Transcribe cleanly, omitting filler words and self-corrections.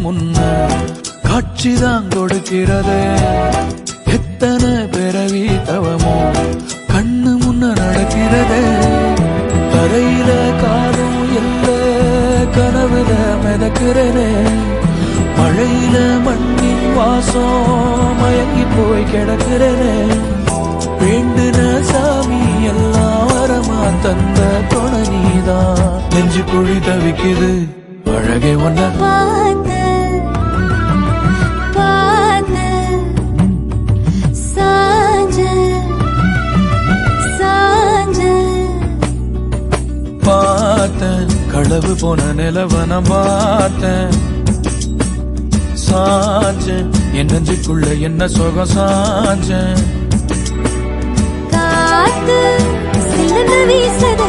முன்ன காட்சிதான் கொடுக்கிறது. எத்தனை பிறவி தவமோ கண்ணு முன்ன நடக்கிறது. தரையில காலும் இல்ல கனவுல மிதக்கிறனே. மழையில மண்ணின் வாசம் மயங்கி போய் கிடக்கிறனே. வேண்டுன சாமி எல்லாம் வரமா தந்த துணை நீதான். நெஞ்சு குழி தவிக்குது அழகே ஒன்ன பார்த்தேன். களவு போன நிலவன பார்த்தேன். சாஞ்சேன் என் நெஞ்சுக்குள்ள என்ன சுகம் சாஞ்சேன். காத்து சிலந்து வீசத